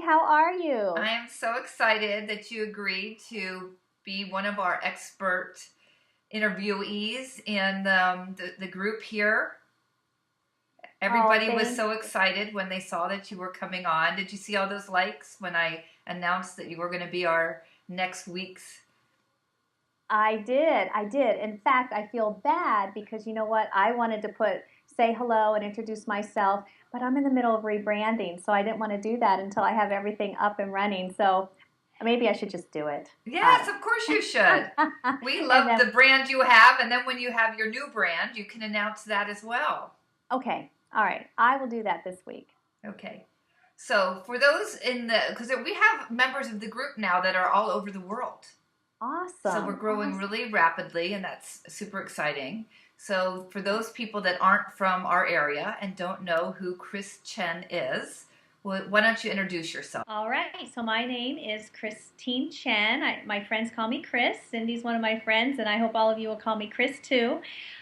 how are you? I am so excited that you agreed to be one of our expert interviewees in the group here. Oh, Everybody was thank so excited when they saw that you were coming on. Did you see all those likes when I announced that you were going to be our next week's? I did. I did. In fact, I feel bad because you know what? I wanted to say hello and introduce myself, but I'm in the middle of rebranding, so I didn't want to do that until I have everything up and running. So maybe I should just do it. I Yes, don't of course you should. know. We And love then, the brand you have, and then when you have your new brand, you can announce that as well. okay, all right, I will do that this week. Okay. So for those because we have members of the group now that are all over the world. So we're Awesome. growing Awesome. really rapidly, and that's super exciting. So for those people that aren't from our area and don't know who Chris Chen is, well, why don't you introduce yourself? All right, so my name is Christine Chen. My friends call me Chris. Cindy's one of my friends, and I hope all of you will call me Chris too.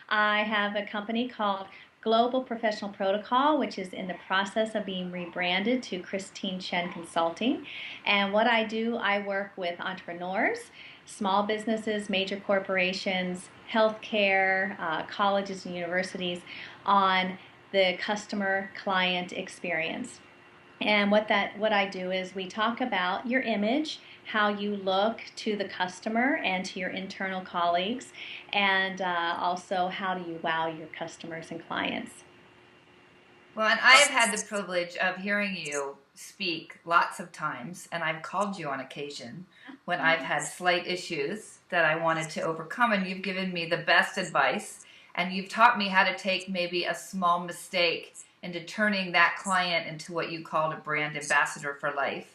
I have a company called Global Professional Protocol, which is in the process of being rebranded to Christine Chen Consulting. And what I do, I work with entrepreneurs, small businesses, major corporations, healthcare, colleges and universities on the customer client experience. And what I do is we talk about your image, how you look to the customer and to your internal colleagues, and also how do you wow your customers and clients. Well, and I have had the privilege of hearing you speak lots of times, and I've called you on occasion when I've had slight issues that I wanted to overcome, and you've given me the best advice, and you've taught me how to take maybe a small mistake into turning that client into what you called a brand ambassador for life.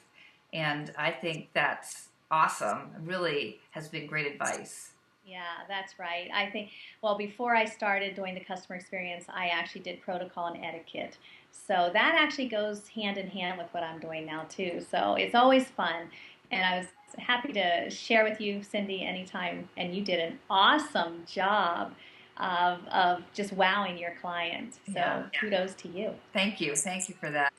And I think that's awesome. It really has been great advice. Yeah, that's right. I think, well, before I started doing the customer experience, I actually did protocol and etiquette. So that actually goes hand in hand with what I'm doing now, too. So it's always fun. And I was happy to share with you, Cindy, anytime. And you did an awesome job of just wowing your client. Yeah. So kudos to you. Thank you. Thank you for that.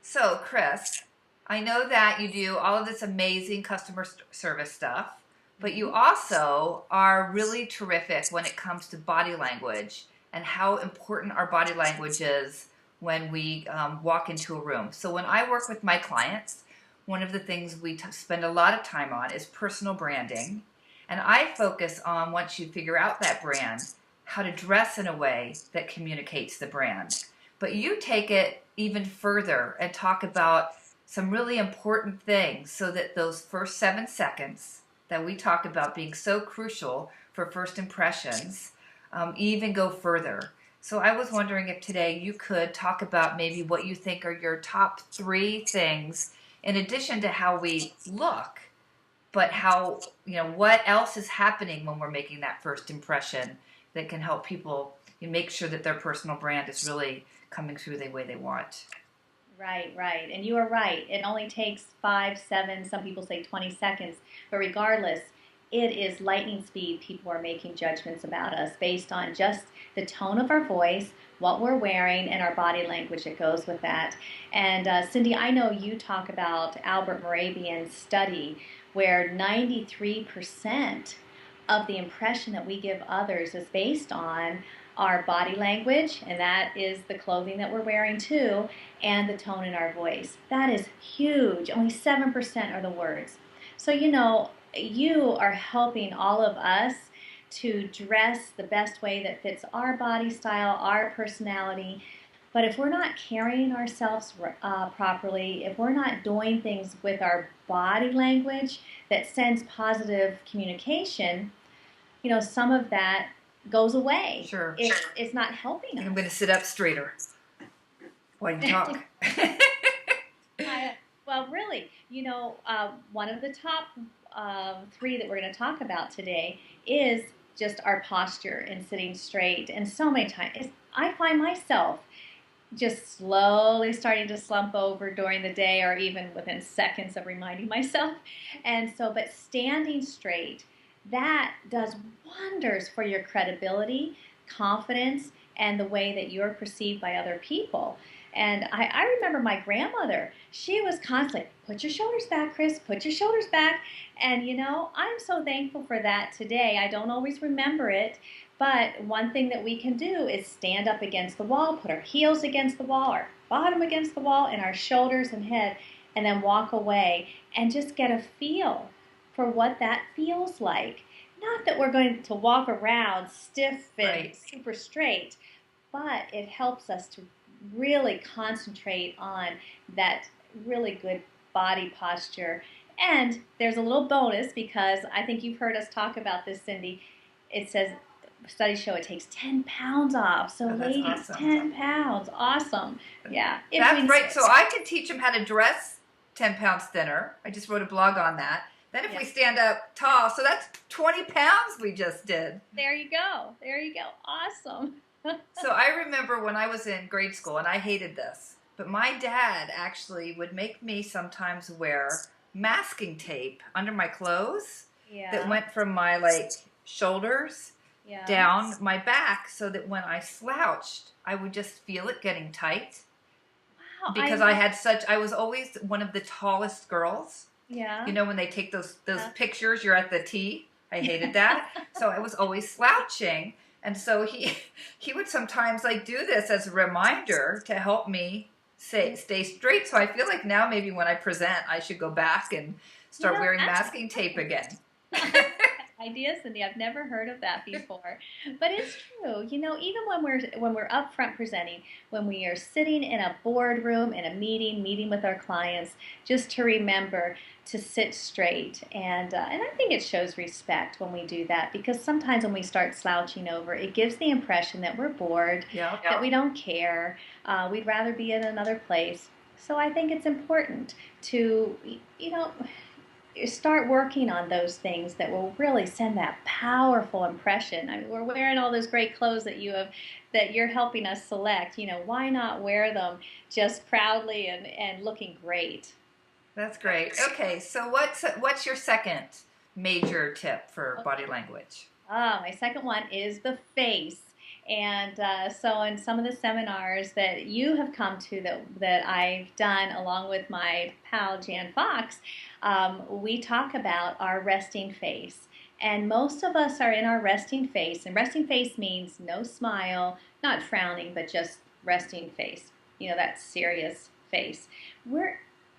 So, Chris, I know that you do all of this amazing customer service stuff, but you Mhm. also are really terrific when it comes to body language and how important our body language is when we walk into a room. So, when I work with my clients, one of the things we spend a lot of time on is personal branding. And I focus on, once you figure out that brand, how to dress in a way that communicates the brand. But you take it even further and talk about some really important things so that those first 7 seconds that we talk about being so crucial for first impressions even go further. So I was wondering if today you could talk about maybe what you think are your top three things in addition to how we look, but how, what else is happening when we're making that first impression that can help people make sure that their personal brand is really coming through the way they want. Right, right. And you are right. It only takes 5, 7, some people say 20 seconds. But regardless, it is lightning speed. People are making judgments about us based on just the tone of our voice, what we're wearing, and our body language that goes with that. And Cindy, I know you talk about Albert Moravian's study where 93% of the impression that we give others is based on our body language, and that is the clothing that we're wearing too, and the tone in our voice. That is huge. Only 7% are the words. So, you are helping all of us to dress the best way that fits our body style, our personality. But if we're not carrying ourselves properly, if we're not doing things with our body language that sends positive communication, some of that goes away. Sure. It's not helping I'm us. going to sit up straighter while you talk. Well, really, one of the top three that we're going to talk about today is just our posture and sitting straight. And so many times, I find myself just slowly starting to slump over during the day or even within seconds of reminding myself. And so, but standing straight, that does wonders for your credibility, confidence, and the way that you're perceived by other people. And I remember my grandmother, she was constantly, put your shoulders back, Chris, put your shoulders back. And, I'm so thankful for that today. I don't always remember it, but one thing that we can do is stand up against the wall, put our heels against the wall, our bottom against the wall, and our shoulders and head, and then walk away and just get a feel for what that feels like. Not that we're going to walk around stiff and Right. super straight, but it helps us to really concentrate on that really good body posture. And there's a little bonus because I think you've heard us talk about this, Cyndy. It says studies show it takes 10 pounds off. So, Oh, that's ladies, awesome. 10 pounds. Awesome. Yeah. That's right. So I can teach them how to dress 10 pounds thinner. I just wrote a blog on that. Then if we stand up tall, so that's 20 pounds we just did. There you go. There you go. Awesome. So I remember when I was in grade school, and I hated this, but my dad actually would make me sometimes wear masking tape under my clothes that went from my shoulders down my back, so that when I slouched, I would just feel it getting tight. Wow. Because I was always one of the tallest girls. Yeah. When they take those pictures, you're at the T. I hated that. So I was always slouching. And so he would sometimes do this as a reminder to help me stay straight. So I feel like now maybe when I present, I should go back and start wearing masking tape again. Idea, Cyndy. I've never heard of that before, but it's true. Even when we're up front presenting, when we are sitting in a boardroom in a meeting with our clients, just to remember to sit straight, and I think it shows respect when we do that, because sometimes when we start slouching over, it gives the impression that we're bored, that we don't care, we'd rather be in another place. So I think it's important to start working on those things that will really send that powerful impression. I mean, we're wearing all those great clothes that you're helping us select. Why not wear them just proudly and looking great? That's great. Okay, so what's your second major tip for body language? My second one is the face. And so in some of the seminars that you have come to that I've done along with my pal Jan Fox, we talk about our resting face. And most of us are in our resting face. And resting face means no smile, not frowning, but just resting face. That serious face.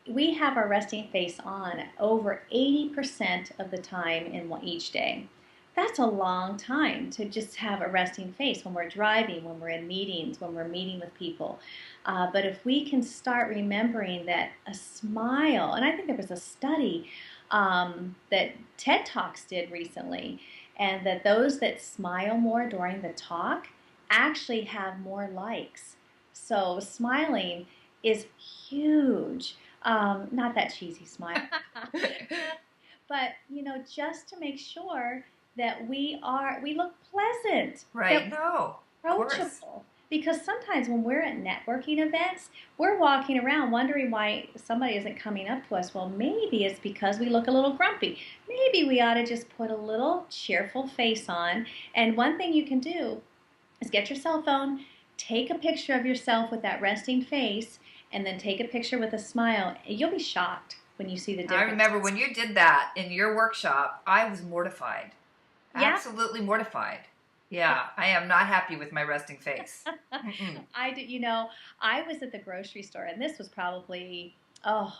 We have our resting face on over 80% of the time in each day. That's a long time to just have a resting face when we're driving, when we're in meetings, when we're meeting with people. But if we can start remembering that a smile, and I think there was a study that TED Talks did recently, and that those that smile more during the talk actually have more likes. So smiling is huge. Not that cheesy smile, but just to make sure that we look pleasant, right? No, approachable. Because sometimes when we're at networking events, we're walking around wondering why somebody isn't coming up to us. Well, maybe it's because we look a little grumpy. Maybe we ought to just put a little cheerful face on. And one thing you can do is get your cell phone, take a picture of yourself with that resting face, and then take a picture with a smile. You'll be shocked when you see the difference. I remember when you did that in your workshop, I was mortified. Yeah. Absolutely mortified. Yeah, I am not happy with my resting face. I did. I was at the grocery store, and this was probably,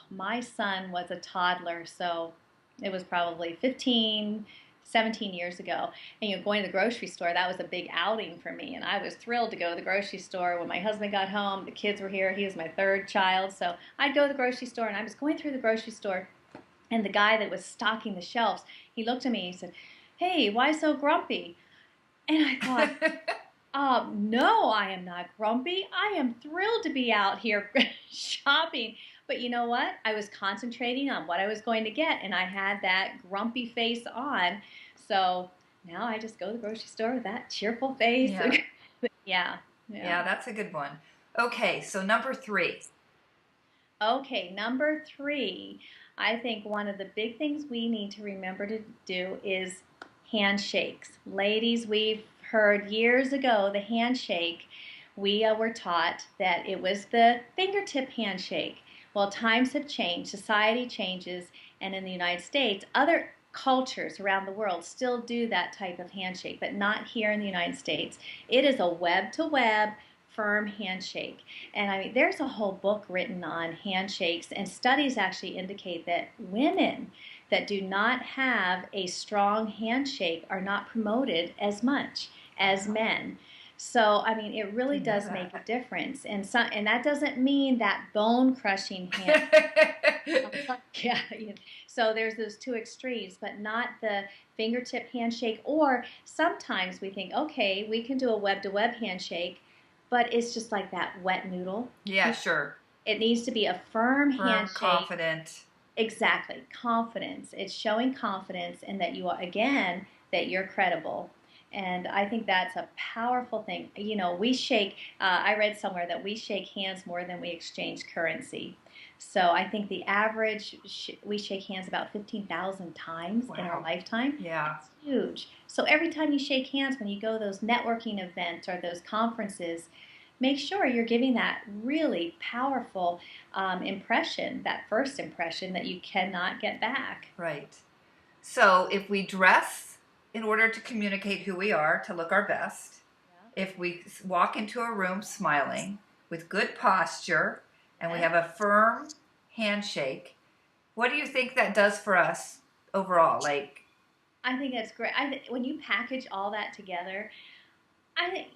my son was a toddler, so it was probably 15, 17 years ago. And going to the grocery store, that was a big outing for me, and I was thrilled to go to the grocery store. When my husband got home, the kids were here. He was my third child, so I'd go to the grocery store, and I was going through the grocery store, and the guy that was stocking the shelves, he looked at me and he said, "Hey, why so grumpy?" And I thought, no, I am not grumpy. I am thrilled to be out here shopping. But you know what? I was concentrating on what I was going to get, and I had that grumpy face on. So now I just go to the grocery store with that cheerful face. Yeah, that's a good one. Okay, so number 3. Okay, number 3. I think one of the big things we need to remember to do is handshakes. Ladies, we've heard years ago the handshake we were taught that it was the fingertip handshake. Well, times have changed, society changes, and in the United States, other cultures around the world still do that type of handshake, but not here in the United States. It is a web-to-web firm handshake. And I mean, there's a whole book written on handshakes, and studies actually indicate that women that do not have a strong handshake are not promoted as much as men. So, I mean, it really does make a difference. And that doesn't mean that bone-crushing hand. Yeah. So there's those two extremes, but not the fingertip handshake. Or sometimes we think, okay, we can do a web-to-web handshake, but it's just like that wet noodle. Yeah, sure. It needs to be a firm handshake. Confident. Exactly. Confidence. It's showing confidence and that you are, again, that you're credible. And I think that's a powerful thing. You know, we shake, I read somewhere that we shake hands more than we exchange currency. So I think the average, we shake hands about 15,000 times in our lifetime. Yeah. That's huge. So every time you shake hands, when you go to those networking events or those conferences, make sure you're giving that really powerful impression, that first impression that you cannot get back. Right. So if we dress in order to communicate who we are, to look our best, if we walk into a room smiling with good posture and we have a firm handshake, what do you think that does for us overall? Like, I think that's great. When you package all that together, I think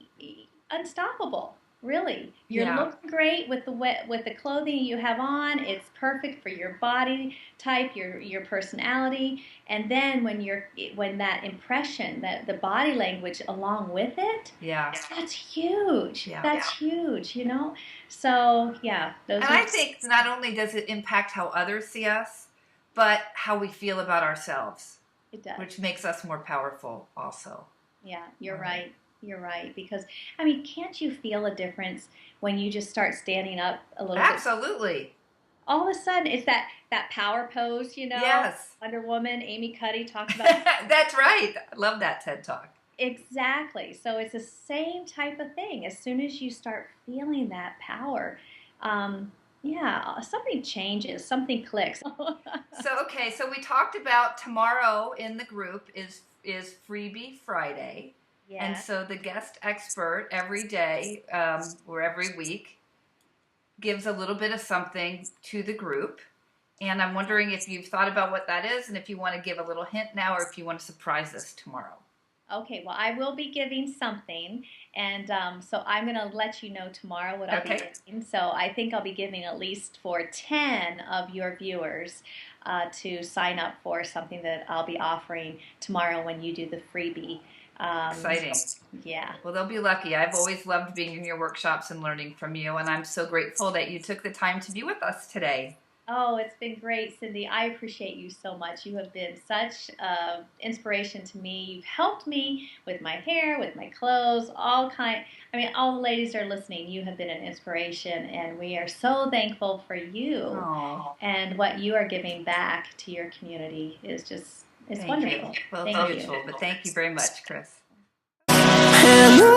unstoppable. Really, you're looking great with the clothing you have on. It's perfect for your body type, your personality, and then when that impression, that the body language along with it, that's huge. That's huge. You know, so I think not only does it impact how others see us, but how we feel about ourselves. It does, which makes us more powerful, also. Yeah, you're right. You're right, because, I mean, can't you feel a difference when you just start standing up a little bit? Absolutely. All of a sudden, it's that power pose, you know? Yes. Wonder Woman, Amy Cuddy talks about. That's right. I love that TED Talk. Exactly. So it's the same type of thing. As soon as you start feeling that power, something changes, something clicks. So we talked about tomorrow in the group is Freebie Friday. Yes. And so the guest expert every day or every week gives a little bit of something to the group. And I'm wondering if you've thought about what that is and if you want to give a little hint now or if you want to surprise us tomorrow. Okay, well, I will be giving something. And so I'm going to let you know tomorrow what I'll be giving. So I think I'll be giving at least for 10 of your viewers to sign up for something that I'll be offering tomorrow when you do the freebie. Exciting. Yeah. Well, they'll be lucky. I've always loved being in your workshops and learning from you, and I'm so grateful that you took the time to be with us today. Oh, it's been great, Cyndy. I appreciate you so much. You have been such inspiration to me. You've helped me with my hair, with my clothes, all the ladies are listening. You have been an inspiration, and we are so thankful for you. Aww. And what you are giving back to your community is just, it's wonderful. Well, thank beautiful, you. But thank you very much, Chris. Hello.